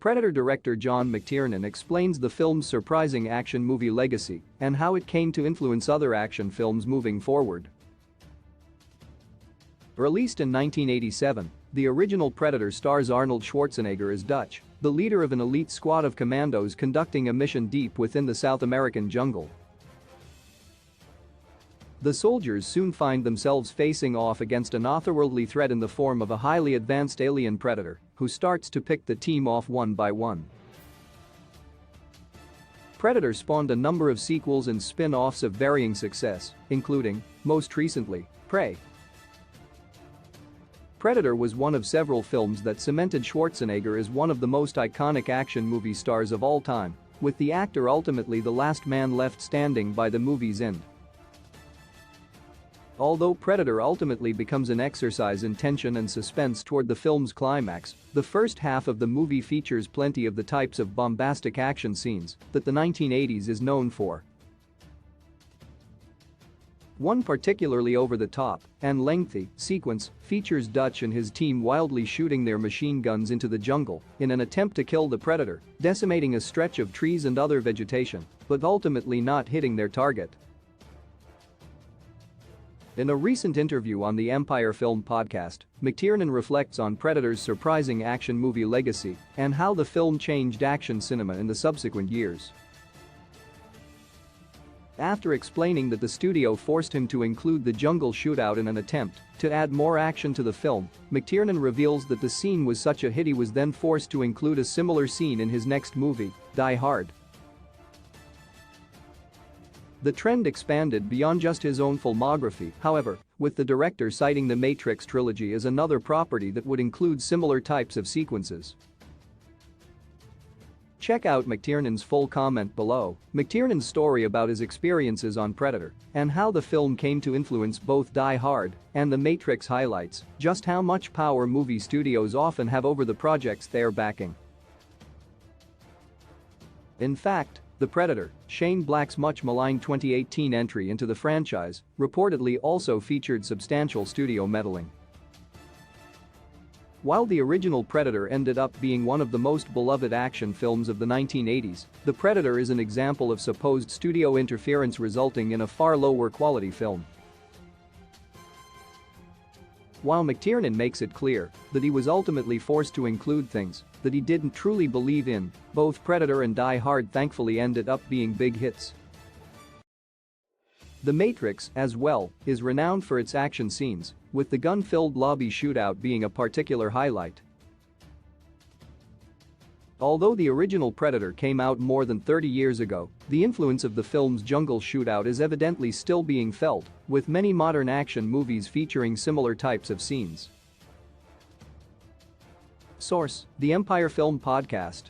Predator director John McTiernan explains the film's surprising action movie legacy and how it came to influence other action films moving forward. Released in 1987, the original Predator stars Arnold Schwarzenegger as Dutch, the leader of an elite squad of commandos conducting a mission deep within the South American jungle. The soldiers soon find themselves facing off against an otherworldly threat in the form of a highly advanced alien predator who starts to pick the team off one by one. Predator spawned a number of sequels and spin-offs of varying success, including, most recently, Prey. Predator was one of several films that cemented Schwarzenegger as one of the most iconic action movie stars of all time, with the actor ultimately the last man left standing by the movie's end. Although Predator ultimately becomes an exercise in tension and suspense toward the film's climax, the first half of the movie features plenty of the types of bombastic action scenes that the 1980s is known for. One particularly over-the-top and lengthy sequence features Dutch and his team wildly shooting their machine guns into the jungle in an attempt to kill the Predator, decimating a stretch of trees and other vegetation, but ultimately not hitting their target. In a recent interview on the Empire Film Podcast, McTiernan reflects on Predator's surprising action movie legacy and how the film changed action cinema in the subsequent years. After explaining that the studio forced him to include the jungle shootout in an attempt to add more action to the film, McTiernan reveals that the scene was such a hit he was then forced to include a similar scene in his next movie, Die Hard. The trend expanded beyond just his own filmography, however, with the director citing the Matrix trilogy as another property that would include similar types of sequences. Check out McTiernan's full comment below. McTiernan's story about his experiences on Predator and how the film came to influence both Die Hard and The Matrix highlights just how much power movie studios often have over the projects they're backing. In fact, The Predator, Shane Black's much maligned 2018 entry into the franchise, reportedly also featured substantial studio meddling. While the original Predator ended up being one of the most beloved action films of the 1980s, The Predator is an example of supposed studio interference resulting in a far lower quality film. While McTiernan makes it clear that he was ultimately forced to include things that he didn't truly believe in, both Predator and Die Hard thankfully ended up being big hits. The Matrix, as well, is renowned for its action scenes, with the gun-filled lobby shootout being a particular highlight. Although the original Predator came out more than 30 years ago, the influence of the film's jungle shootout is evidently still being felt, with many modern action movies featuring similar types of scenes. Source: The Empire Film Podcast.